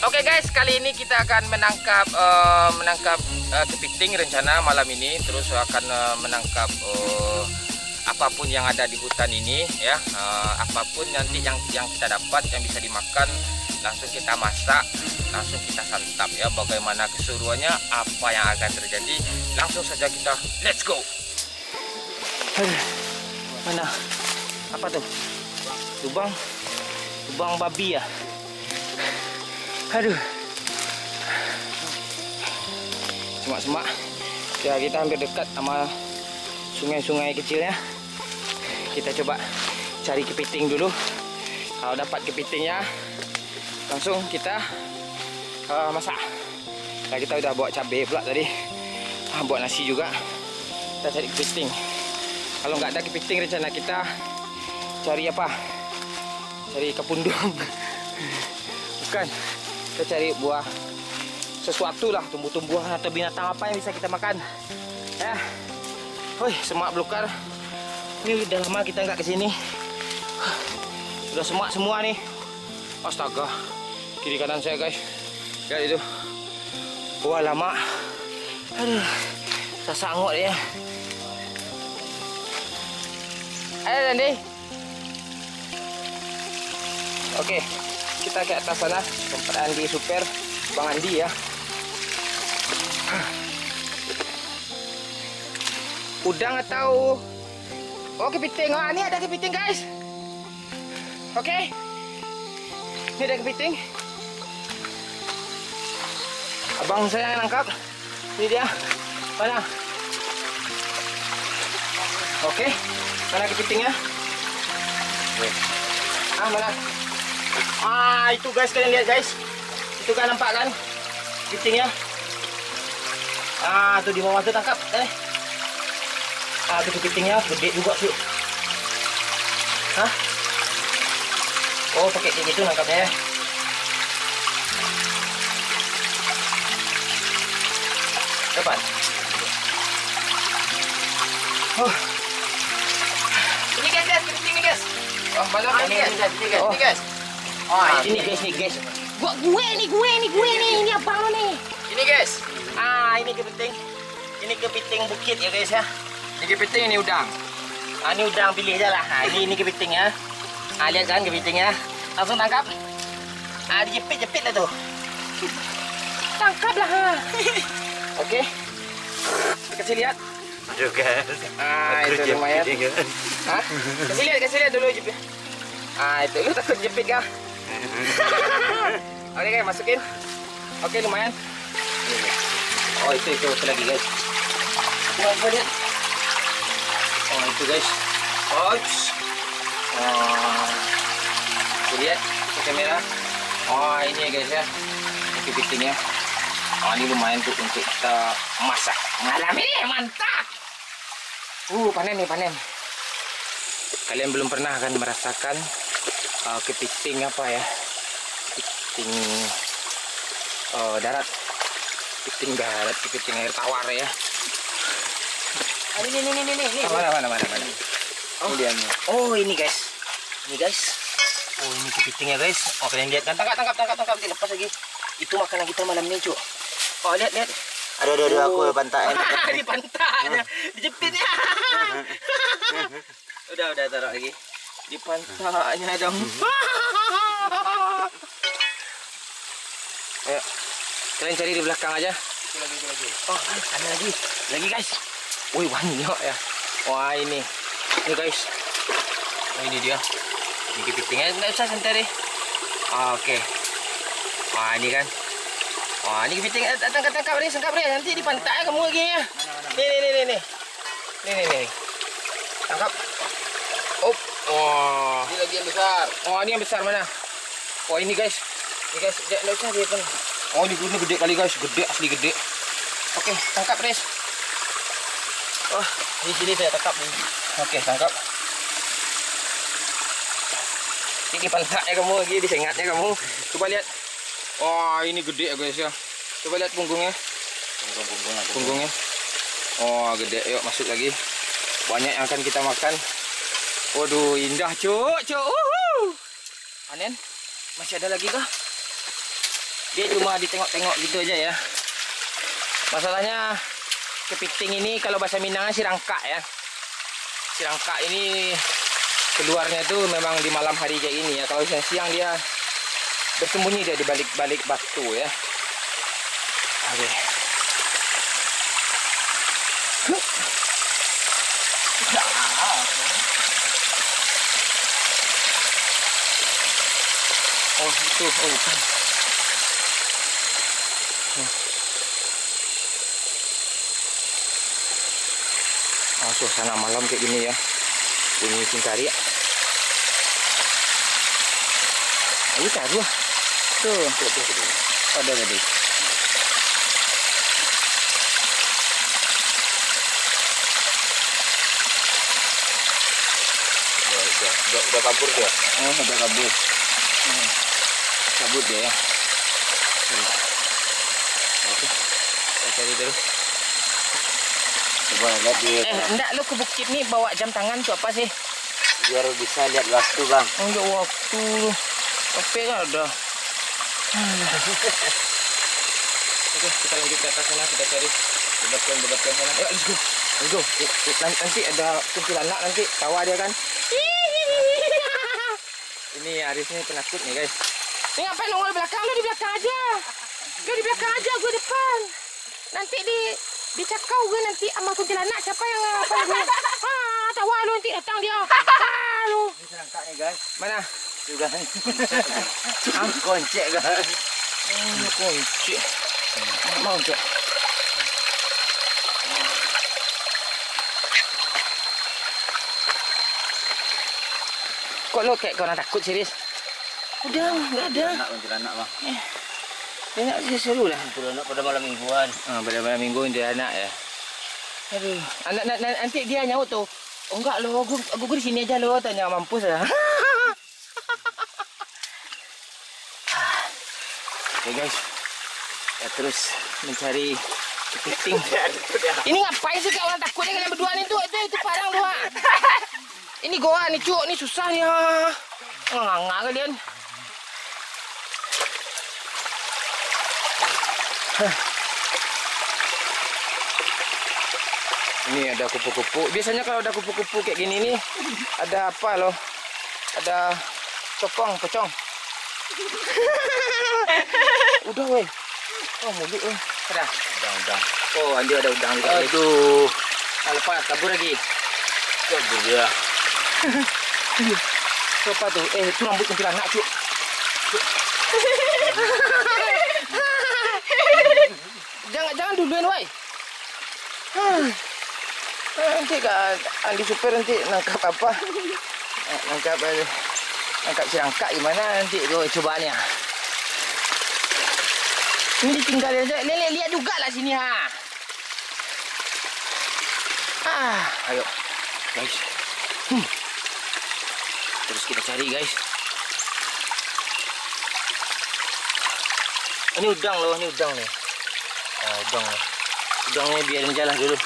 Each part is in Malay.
Oke guys, kali ini kita akan menangkap kepiting rencana malam ini. Terus akan menangkap apapun yang ada di hutan ini ya. Apapun nanti yang kita dapat yang bisa dimakan, langsung kita masak, langsung kita santap ya. Bagaimana keseruannya, apa yang akan terjadi, langsung saja kita let's go. Mana? Apa tuh? Lubang babi ya. Aduh, semak-semak ya, kita hampir dekat sama sungai-sungai kecilnya. Kita coba cari kepiting dulu. Kalau dapat kepitingnya, langsung kita masak. Nah, kita udah bawa cabai pula tadi, buat nasi juga. Kita cari kepiting. Kalau nggak ada kepiting, rencana kita cari apa? Cari kepundung. Bukan. Kita cari buah sesuatu lah, tumbuh-tumbuhan atau binatang apa yang bisa kita makan ya. Woi, semak belukar. Ini udah lama kita nggak kesini. Udah semak semua nih. Astaga, kiri kanan saya guys, lihat itu. Wah, lama. Aduh, sasangok dia. Ayo Andi. Oke, kita ke atas sana, tempat Andi super, Bang Andi ya. Udang atau kepiting? Oh, ini ada kepiting guys. Oke, ini ada kepiting. Abang saya yang nangkap. Ini dia. Mana? Oke, mana kepitingnya? Mana? Itu guys, kalian lihat guys. Itu kan, nampak kan kepitingnya? Tuh di bawah tuh, tangkap. Itu kepitingnya gede juga sih. Hah? Oh, pakai kayak gitu nangkapnya ya. Dapat. Ini guys, kepiting nih guys. Mana ini guys. Ini guys. Ini abang lo nih. Ini guys. Ini kepiting. Ini kepiting bukit ya guys ya. Ini kepiting, ini udang. Ini udang, pilih aja lah. Ini kepitingnya. Lihat kan kepitingnya. Langsung tangkap. Dijepit lah tuh. Tangkap lah. Oke. Kasih lihat. Aduh guys. Itu lumayan. Kasih lihat dulu jepit. Itu lu takut jepit kah? Oke guys, masukin. Oke, lumayan. Itu lagi guys. Coba lihat. Itu guys. Lihat ke kamera. Ini ya guys ya. Ini kepitingnya. Ini lumayan tuh untuk kita masak malam ini. Mantap. Panen. Kalian belum pernah akan merasakan kepiting apa ya? Kepiting darat. Kepiting air tawar ya. Ini. Mana? Ini dia nih. Ini guys. Ini kepitingnya guys. Kalian lihat kan? Tangkap, dilepas lagi. Itu makanan kita malam ini, Cuk. Lihat. Aduh, aku pantai. Di pantai. Dijepit ya. Udah taruh lagi. Di pantainya dong. Ayo. Kalian cari di belakang aja. Itu lagi. Ada lagi. Lagi guys. Wih, banyak ya. Ini guys. Ini dia. Ini kepitingnya, nggak usah sentari. Oke. Ini kan. Ini kepiting. Tangkap nih. Nanti di pantai kamu lagi ya. Nih. Tangkap. Ini lagi yang besar. Ini yang besar mana? Ini guys. Nggak usah dia pun. Ini gede kali guys. Asli gede. Oke, tangkap Riz. Di sini saya tangkap nih. Oke, tangkap. Ini pantatnya kamu lagi, disengatnya kamu. Coba lihat. Ini gede ya guys ya. Coba lihat punggungnya. Punggungnya. Gede. Yuk masuk lagi. Banyak yang akan kita makan. Waduh, indah Cuk. Panen. Masih ada lagi kah? Dia cuma ditengok-tengok gitu aja ya. Masalahnya kepiting ini kalau bahasa Minangnya sirangka ya. Sirangka ini keluarnya itu memang di malam hari kayak gini ya. Kalau siang dia bersembunyi dia di balik-balik batu ya. Oke. Oh itu, oh bukan. Oh, suasana malam kayak gini ya. Bunyi cari ya. Ayo taruh. Tuh. Ada tadi. Udah kabur dia. Oh, udah kabur. Kabut dia ya. Oke. Kita cari terus. Coba lihat dia. Enggak lu ke bukit nih bawa jam tangan tuh apa sih? Biar bisa lihat waktu, Bang. Enggak waktu. Oke kan ada. Oke, kita lanjut ke atas sana, kita cari bebatuan sana. Ayo, let's go. Let's go. Nanti ada kuntilanak nanti tawa dia kan. Ini Aris ini penakut nih guys. Ini ngapain nongol belakang? Lu di belakang aja. Lu di belakang aja, gue depan. Nanti dicakau gue nanti sama kuntilanak siapa yang apa gue. Tawa lu nanti datang dia. Lu. Ini serangka nih, guys. Mana? Juga. Koncek, guys. Koncek. Mau cek. Kok lo kayak orang takut serius? Udah, nggak ada. Kuntilanak, Bang. Enak sih seru lah. Kuntilanak pada malam mingguan. Pada malam minggu kuntilanak ya. Aduh, nanti dia nyaut tuh. Oh enggak lo, gue di sini aja lo, tanya mampus ya. Oke guys, ya terus mencari kepiting. Ini ngapain sih kayak orang takut nih kalian berdua nih tuh? Itu parang doa. Ini goa nih cuk, ini susah nih ya. Nganga kalian. Ini ada kupu-kupu. Biasanya kalau ada kupu-kupu kayak gini nih, ada apa loh? Ada pocong. Udah weh. Oh mulut weh. Udah. Oh Andi ada udang juga. Aduh. Lepas kabur lagi. Kabur dia. Apa tuh? Itu rambut kuntilanak cuk. Jangan duluan woi. Nanti kan Andi super nanti nangkap apa? Nangkap sirangka gimana nanti tuh cobaannya. Ini ditinggalin aja. Lihat juga lah sini ha. Ayo guys. Terus kita cari guys. Ini udang loh, ini udang nih. Udang loh. Udangnya biarin jalan dulu.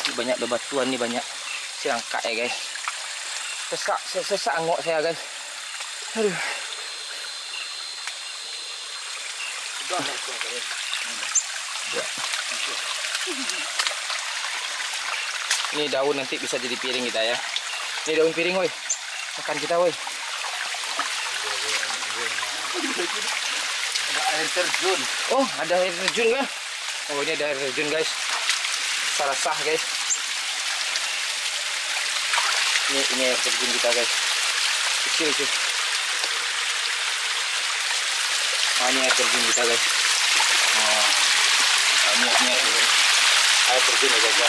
Ini banyak bebatuan nih, banyak sirangka ya guys. Sesak angok saya guys. Aduh. Ini daun nanti bisa jadi piring kita ya. Ini daun piring woi. Makan kita woi. Ada air terjun. Oh, ada air terjun kan? Oh, ini ada air terjun guys. Secara sah guys. Ini air terjun kita guys. Kecil sih. Ini air terjun kita guys. Ini air terjun ya guys ya.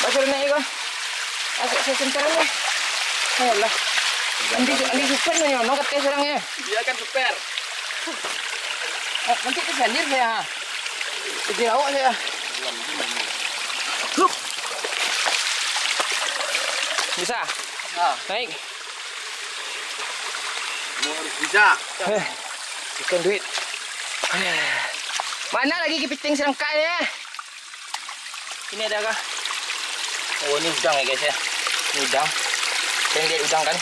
Baca naik kau. Saya sentar ni. Ayolah. Andi super ni ono kata serangnya. Dia kan super. Nanti tersalir saya. Jadi awak saya. Hup. Bisa? Naik. Harus bisa. Ikan duit. Mana lagi kepiting serangka ya? Ini ada kah? Oh, ini udang ya guys ya. Ini udang. Kalian lihat udang kan?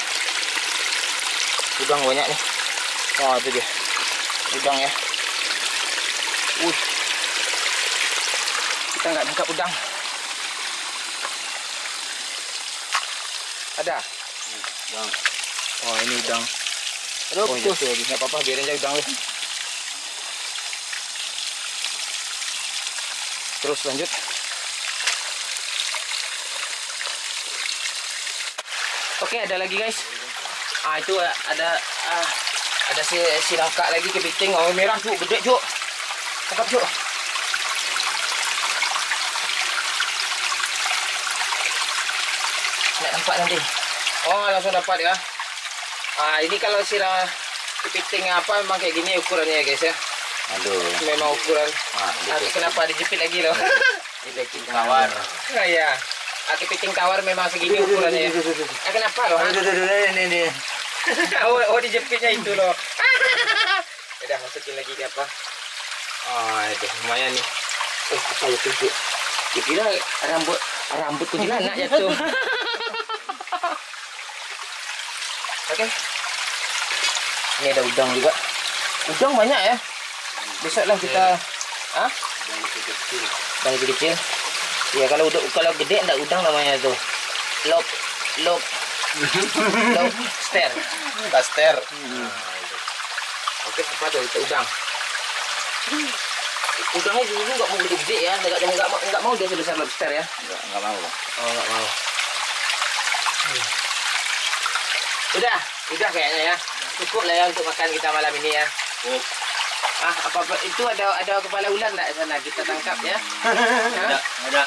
Udang banyak nih. Oh, itu dia. Udang ya. Kita nggak tangkap udang. Ada? Udang. Oh, ini udang. Aduh, Oh, itu nggak apa-apa, biarin aja udang dulu. Terus lanjut. Oke, ada lagi guys. Itu ada si langka lagi kepiting. Oh, merah cuk, gede cuk. Tangkap cuk. Nak nampak nanti. Oh, langsung dapat ya. Ini kalau sirah kepiting apa memang kayak gini ukurannya ya guys ya. Aduh. Memang ukuran. Kenapa dijepit lagi loh? Kepiting tawar. Iya. Kepiting tawar memang segini ukurannya ya. Kenapa loh? Ini. Oh, dijepitnya itu loh. Udah masukin lagi ke apa? Itu lumayan nih. Apa itu? Dikira rambut kuntilanak jatuh. Oke. Ini ada udang juga. Udang banyak ya. Besoklah kita udang kecil. Ya kalau gede enggak udang namanya tuh. Lobster. Oke, apa tuh? Itu udang. Udangnya dulu nggak mau gede-gede ya, nggak mau dia sebesar lobster ya. Enggak mau. Oh, nggak mau. Udah kayaknya ya. Cukup lah ya untuk makan kita malam ini ya. Apa itu ada kepala ular enggak sana kita tangkap ya? Ada.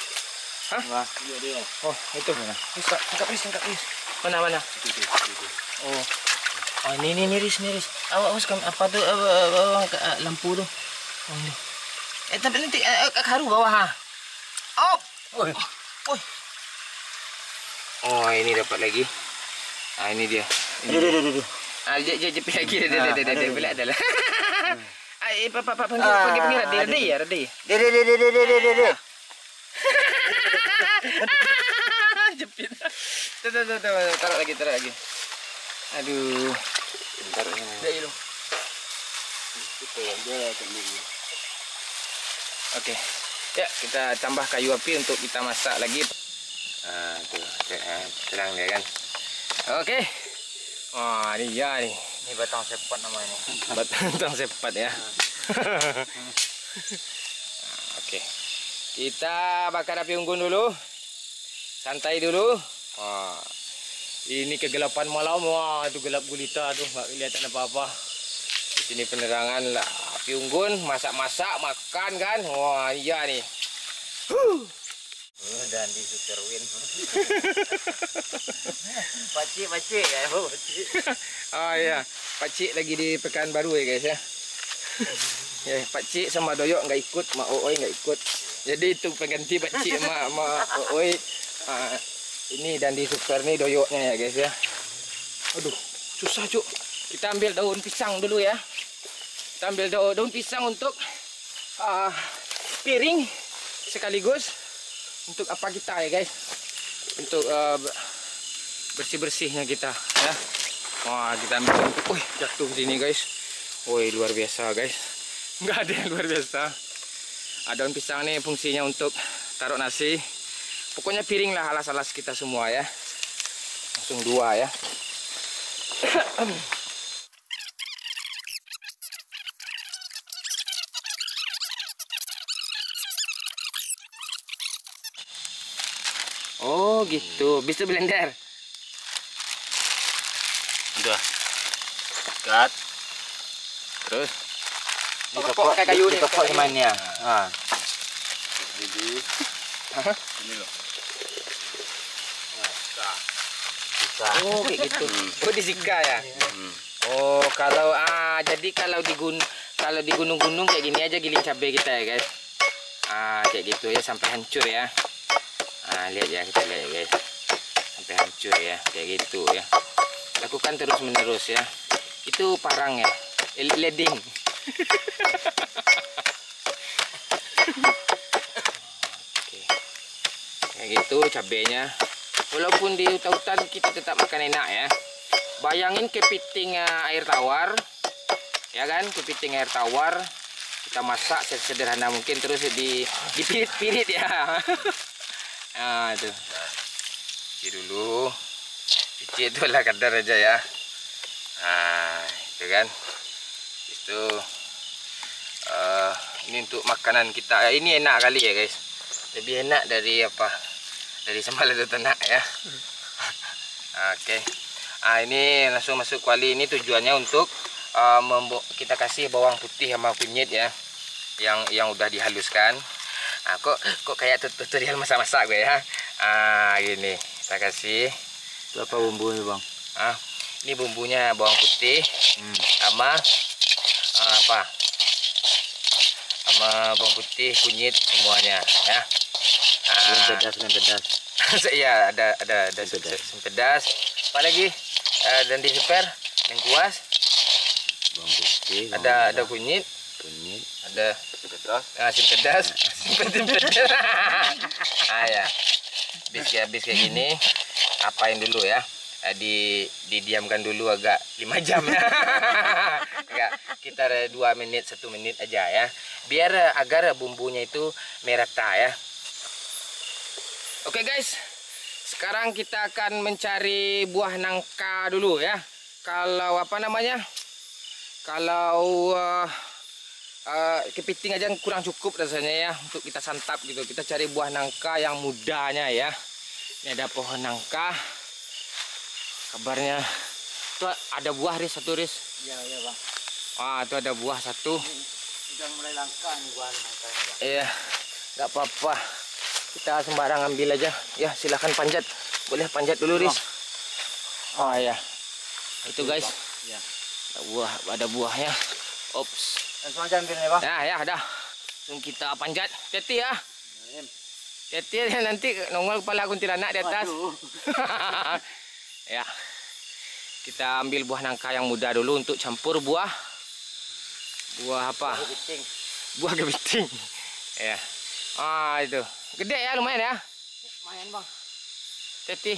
Hah? Oh, itu. Tangkap please. Mana? Oh. Oh, ini Riz. Awas apa tuh lampu tuh. Oh, ini. Tapi nanti karu bawah. Oh, ini dapat lagi. Ini dia. Aduh. Jepit lagi. Dia boleh ada lah. Pak panggil Radai. Dede. Jepit. Taruh lagi. Aduh. Taruh ini. Oke. Ya, kita tambah kayu api untuk kita masak lagi. Tuh, terang dia kan. Oke. Wah, ini ya nih. Ini batang sepat namanya. Batang sepat ya. Oke. Kita bakar api unggun dulu. Santai dulu. Ini kegelapan malam. Wah, itu gelap gulita tuh, nggak kelihatan apa-apa. Di sini penerangan lah. Api unggun, masak-masak, makan kan. Wah, iya nih. Dan di Superwin. Pakcik ya, pakcik. Oh iya, pakcik lagi di Pekanbaru ya guys ya. Ya, pakcik sama Doyok nggak ikut, Mak Ooi nggak ikut. Jadi itu pengganti pakcik Mak Ooi. Ini dan di Super nih Doyoknya ya guys ya. Aduh, susah cuk. Kita ambil daun pisang dulu ya. Kita ambil daun pisang untuk piring sekaligus untuk apa kita ya guys, untuk bersih-bersihnya kita ya. Wah, kita ambil untuk jatuh sini guys. Woi, luar biasa guys, nggak ada yang luar biasa. Daun pisang ini fungsinya untuk taruh nasi, pokoknya piring lah alas-alas kita semua ya. Langsung 2 ya. Oh gitu, bisa blender. Udah. Cut. Terus Dikepok kayak kayu nih. Dikepok semuanya. Jadi. Ini loh. Bisa. Oh kayak gitu. Oh disika ya. Oh kalau jadi kalau di gunung-gunung kayak gini aja giling cabai kita ya guys. Kayak gitu ya sampai hancur ya. Lihat ya, kita lihat ya guys, sampai hancur ya, kayak gitu ya. Lakukan terus menerus ya. Itu parang ya, leding. Oke. Kayak gitu cabenya. Walaupun di hutan kita tetap makan enak ya. Bayangin kepiting air tawar, ya kan? Kepiting air tawar kita masak sederhana mungkin, terus dipirit-pirit ya. Nah itu. Cuci dulu. Cuci itulah kadar aja ya. Nah itu kan. Itu ini untuk makanan kita. Ini enak kali ya guys. Lebih enak dari apa? Dari sambal itu ternak ya. Oke. Ini langsung masuk kuali. Ini tujuannya untuk kita kasih bawang putih sama kunyit ya. Yang udah dihaluskan. Kok kayak tutorial masak-masak gue ya. Gini. Kita kasih. Itu apa bumbunya bang? Ini bumbunya bawang putih sama sama bawang putih, kunyit semuanya ya. Pedas. Iya, ada pedas. Apa lagi? Dan di super lengkuas. Bawang putih. Ada kunyit. Ada Pedas. asin pedas. Pedas. Ya. Habis kayak gini, apain dulu ya? Didiamkan dulu agak 5 jam ya. Enggak, kita 2 menit 1 menit aja ya. Biar agar bumbunya itu merata ya. Oke guys, sekarang kita akan mencari buah nangka dulu ya. Kalau apa namanya? Kalau kepiting aja kurang cukup rasanya ya untuk kita santap gitu. Kita cari buah nangka yang mudanya ya. Ini ada pohon nangka. Kabarnya itu ada buah satu Riz. Iya bang. Itu ada buah satu. Udah mulai langka nih buah nangka ini bang. Iya, nggak apa-apa. Kita sembarang ambil aja. Ya silahkan panjat. Boleh panjat dulu Riz. Ya. Itu guys. Ya. Ada buahnya. Ops. Langsung aja ambil nih bang. Ya ada. Langsung kita panjat. Hati ya. Hati nanti nongol kepala kuntilanak di atas. Ya. Kita ambil buah nangka yang muda dulu untuk campur buah apa? Buah kepiting. Ya. Itu. Gede ya lumayan ya. Lumayan bang. Hati.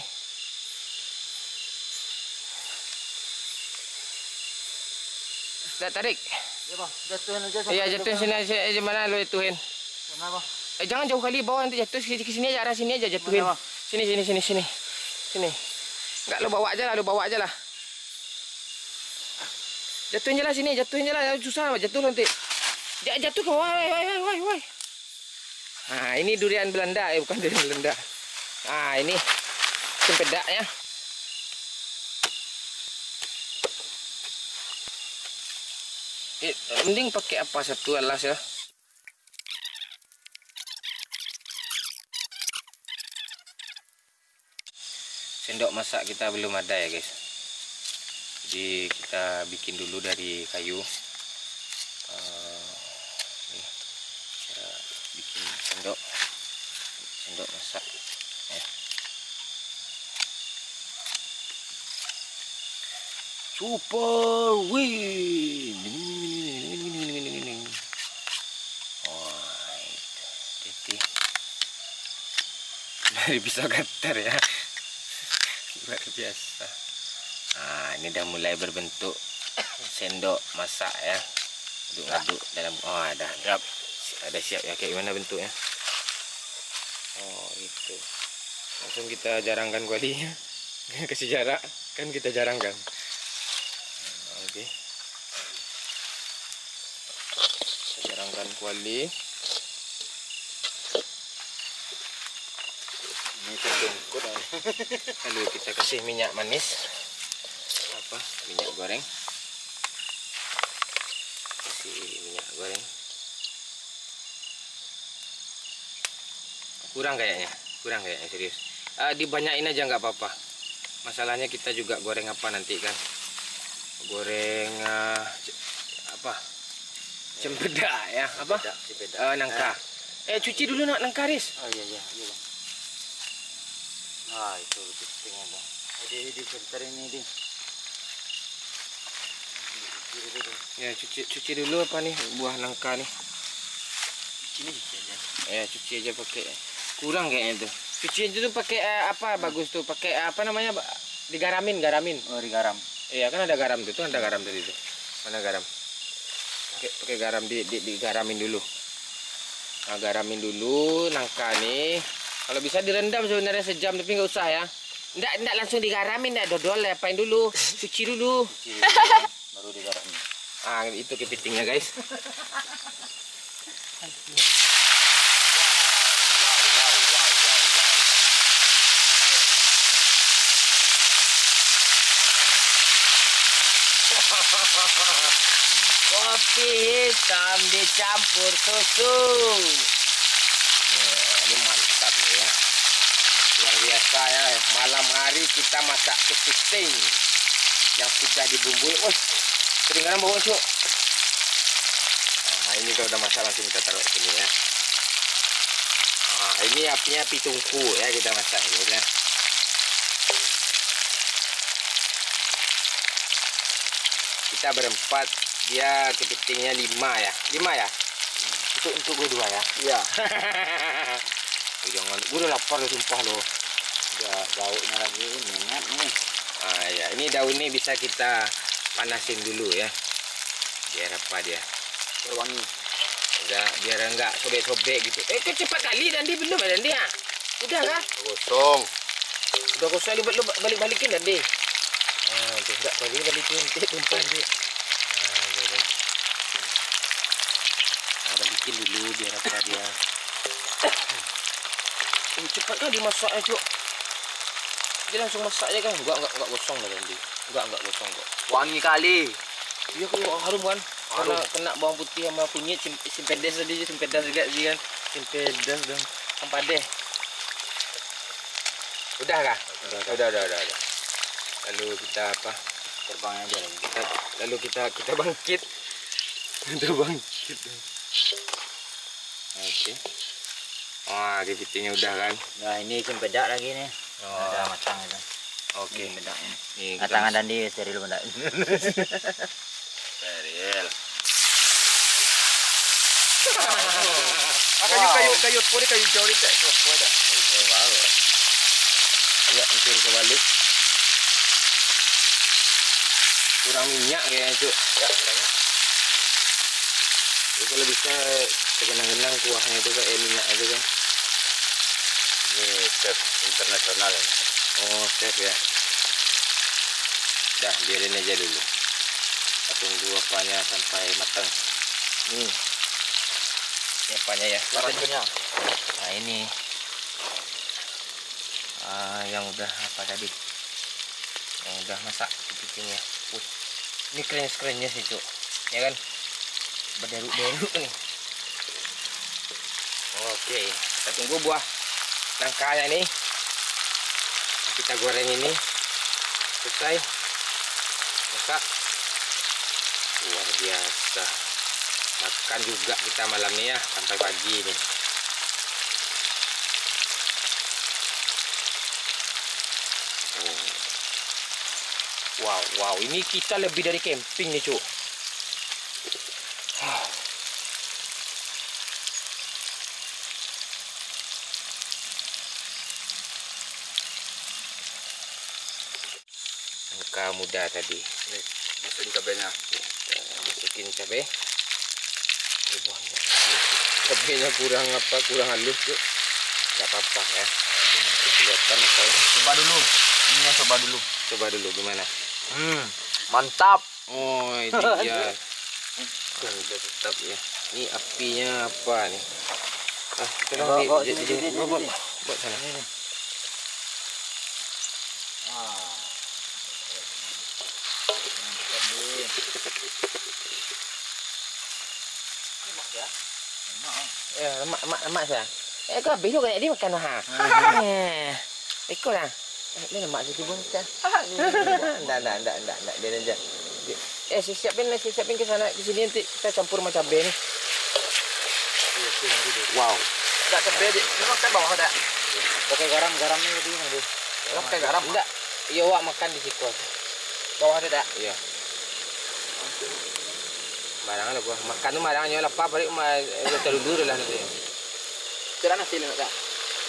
Tarik. Ya bang, jatuhin aja. Iya, jatuhin sini mana lu ituin. Mana bang? Jangan jauh kali bawah, nanti jatuh ke sini aja, arah sini aja jatuhin. Mana, Sini. Enggak, lu bawa aja lah. Jatuhin aja lah sini, susah jatuh nanti. Jatuh ke woi. Ini durian Belanda bukan durian Belanda. Ini cempedak ya. Mending pakai apa satu alas ya. Sendok masak kita belum ada ya guys. Jadi kita bikin dulu dari kayu. Cara bikin sendok masak ya. Super win. Dari pisau cutter ya. Luar biasa. Ini udah mulai berbentuk sendok masak ya. Aduk dalam. Ada siap ya, kayak gimana bentuknya. Gitu. Langsung kita jarangkan kualinya. Kasih jarak kan kita jarangkan. Oke. Kita jarangkan kuali. Ini tertungkut. Lalu kita kasih minyak manis. Minyak goreng. Kasih minyak goreng. Kurang kayaknya serius. Dibanyakin aja nggak apa-apa. Masalahnya kita juga goreng apa nanti kan? Goreng cempedak ya, apa? Nangka. Cuci dulu nangka Riz. Iya bang. Itu kepitingnya bang. Di filter ini di. Ya cuci dulu apa nih buah nangka nih. Ini aja. Cuci aja pakai. Kurang kayaknya tuh. Cucian itu tuh pakai apa bagus tuh? Pakai apa namanya? Digaramin. Oh, digaram. Iya kan ada garam tuh, ada garam tadi tuh. Mana garam? Pakai garam digaramin dulu. Nah, garamin dulu nangka nih. Kalau bisa direndam sebenarnya sejam tapi nggak usah ya. Nggak langsung digaramin, nggak dodol, apain dulu. Cuci dulu. Baru digaram. Ah, itu kepitingnya, guys. Kopi hitam dicampur susu. Ini mantap nih ya. Luar biasa ya. Malam hari kita masak kepiting yang sudah dibumbui. Wih, kedengaran bau cuk. Nah, ini kalau udah masak langsung kita taruh sini ya. Nah, ini apinya api tungku ya kita masak ini ya. Kita berempat, dia kepitingnya 5 ya. 5 ya? Untuk gue 2 ya. Iya. Oh, jangan, gue udah lapar loh, sumpah loh. Udah daunnya lagi minyak nih. Ah ya, ini daun ini bisa kita panasin dulu ya. Biar apa dia? Berwangi. Enggak, biar enggak sobek-sobek gitu. Kok cepat kali Dandi belum ya Dandi ya? Udah kah? Gosong. Udah kosong lu balik-balikin Dandi. Ah, tuh enggak kali balikin, tumpah dia. Ah, udah. Nah, balikin dulu biar apa dia. Cepat kan dimasaknya, Cuk. Dia langsung masak aja kan? Enggak gosong lah Dandi. Enggak gosong kok. Wangi kali. Iya kok harum kan? Karena kena bawang putih sama kunyit, simpedes tadi, simpedas juga sih kan. Simpedas dan padeh. Udah kah? Udah. Lalu kita apa? Terbangnya aja lagi. Lalu kita bangkit. Kita bangkit. Oke. Wah, kepitingnya udah kan? Nah, ini cempedak lagi nih. Oh. Ada macam itu. Oke. Cempedak ini. Nih, Nah, tangan Dandi steril benda. steril. Kayu puri kayu jauh ni tak. Wow. Ya, hampir kebalik. Kurang minyak kayaknya, Cuk. Ya, banyak. Jadi kalau bisa segenang-genang kuahnya itu kayak minyak aja kan. Ini chef internasional ini. Oh, chef ya. Dah, biarin aja dulu. Kita tunggu apanya sampai matang. Nih. Ini apanya ya? Racunnya. Nah, ini. Yang udah apa tadi? Yang udah masak kepitingnya. Ini keren-kerennya sih, Cuk. Ya kan? Berderuk-deruk nih. Oke, kita tunggu buah nangkanya nih. Kita goreng ini. Selesai. Masak. Luar biasa. Makan juga kita malam ini ya, sampai pagi nih. Wow, ini kita lebih dari camping nih, Cuk. Nangka muda tadi. Masukin cabenya. Masukin cabai. Cabenya kurang halus, Cuk. Enggak apa-apa ya. Kelihatan apa ya. Coba dulu. Ini coba dulu. Coba dulu gimana? Mantap. Oh, itu dia. Mantap ya. Ini apinya apa nih? Kita buat sana. Ya, lemak saya. Kau habis tu kena dia makan ha. Ikut lah. Ni lemak tu bang. Enggak. Dia aja. Siapin ke sana ke sini nanti kita campur sama cabai ni. Wow. Tak cabai dia. Memang kan bawah tak. Pakai garam-garamnya tadi nanti. Pakai garam? Enggak. Ya awak makan di situ. Bawah ada tak? Iya. Barangan lah gua. Makan tu barangannya lapar balik dulu lah nanti. Kira nasi nak tak?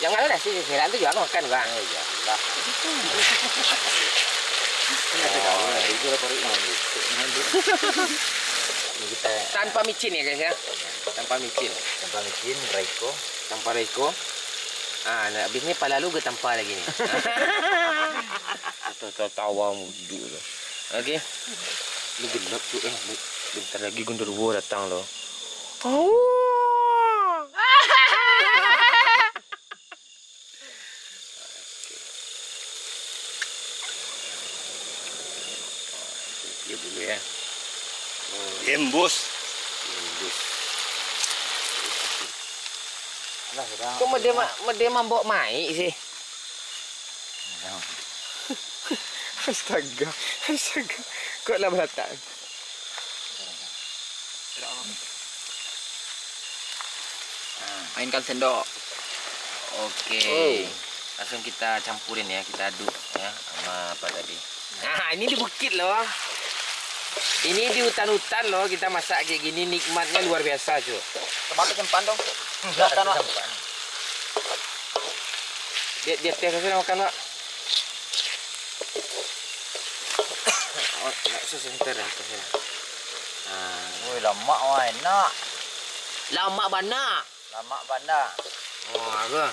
Jangan ada sih, sekarang itu juga makan bang. Oh iya lah. Itu lah tarik mana kita Tanpa micin ya guys ya. Tanpa micin. tanpa micin, Raiko. Tanpa reko. Ah, nah, habis ni pala lu ke tanpa lagi ni. Tawa mudu tu. Okey. Lu gelap tu bentar lagi genderuwo datang lo. Oh. Dia dulu ya. Embus. Embus. Lah sudah. Kok mede mambok mai sih? Astaga. Kok lah beratak. Mainkan sendok. Okey. Langsung kita campurin ya, kita aduk ya sama apa tadi. Nah, ini di bukit loh. Ini di hutan-hutan loh kita masak kayak gini, nikmatnya luar biasa, cuy. Tomat cempan dong. Enggak Makan, Wak. sampan. Dia teh saya makan, Pak. Oh, enggak usah sebentar ya. Woi, lama wah enak. Lama bana. Lama banda. Oh, apa?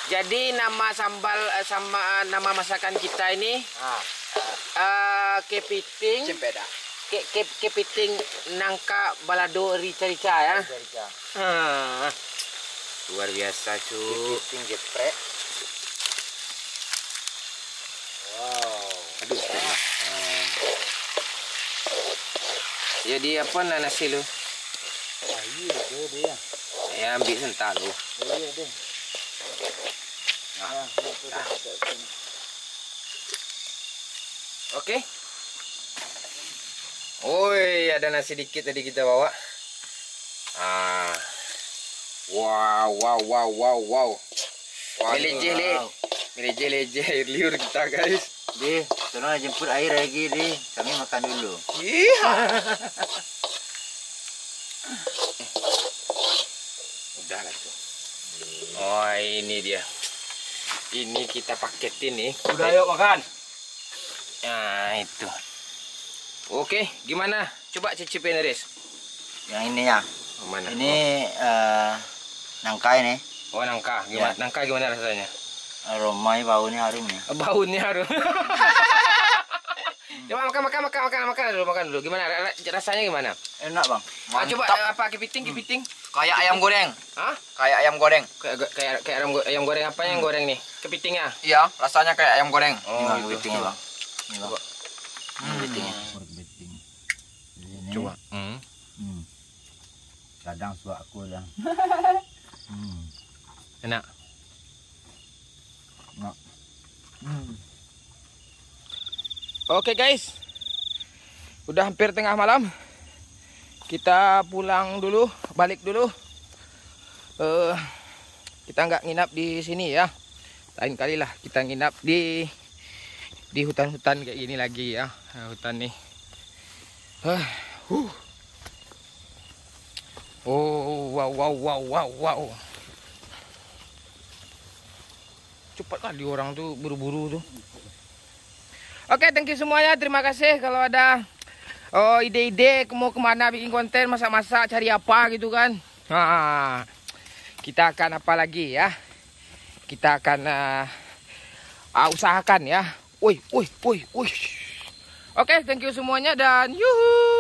Jadi nama sambal sama nama masakan kita ini kepiting. Cempeda. Kepiting nangka balado rica-rica ya. Rica. Luar biasa, cu. Kepiting geprek. Wow. Aduh. Jadi apa nasi lu? Wah, iya dia. Saya ambil sental lu. Iya deh. Nah. Oke. Oi, ada nasi dikit tadi kita bawa. Wow. Leje air liur kita, guys. Deh, tolong jemput air lagi deh. Kami makan dulu. Iya. Udah lah tuh. Oh, ini dia. Ini kita paketin nih. Udah yuk makan. Nah, itu. Oke, gimana? Coba cicipin, Riz. Yang ini ya. Mana? Ini nangka ini. Oh, nangka. Gimana? Ya. Nangka gimana rasanya? Aromanya baunya harum nih. Baunya harum. Coba makan dulu. Gimana rasanya gimana? Enak bang. Coba apa kepiting? Kayak ayam goreng. Hah? Kayak ayam goreng. Kayak ayam goreng apa yang goreng nih? Kepitingnya. Iya, rasanya kayak ayam goreng. Oh, Ini gitu. kepitingnya bang. Ini bang. Coba. Kepitingnya. Kepiting. Ini. Coba. Kadang suak aku lah. Enak. Enak. Oke guys, udah hampir tengah malam. Kita pulang dulu, balik dulu. Kita nggak nginap di sini ya. Lain kali lah kita nginap di hutan-hutan kayak gini lagi ya. Hutan nih. Oh, wow. Cepat kali orang tuh buru-buru tuh. Oke, thank you semuanya. Terima kasih kalau ada ide-ide mau kemana bikin konten, masak-masak, cari apa gitu kan. Kita akan apa lagi ya. Kita akan usahakan ya. Woi. Oke, thank you semuanya dan yuhu.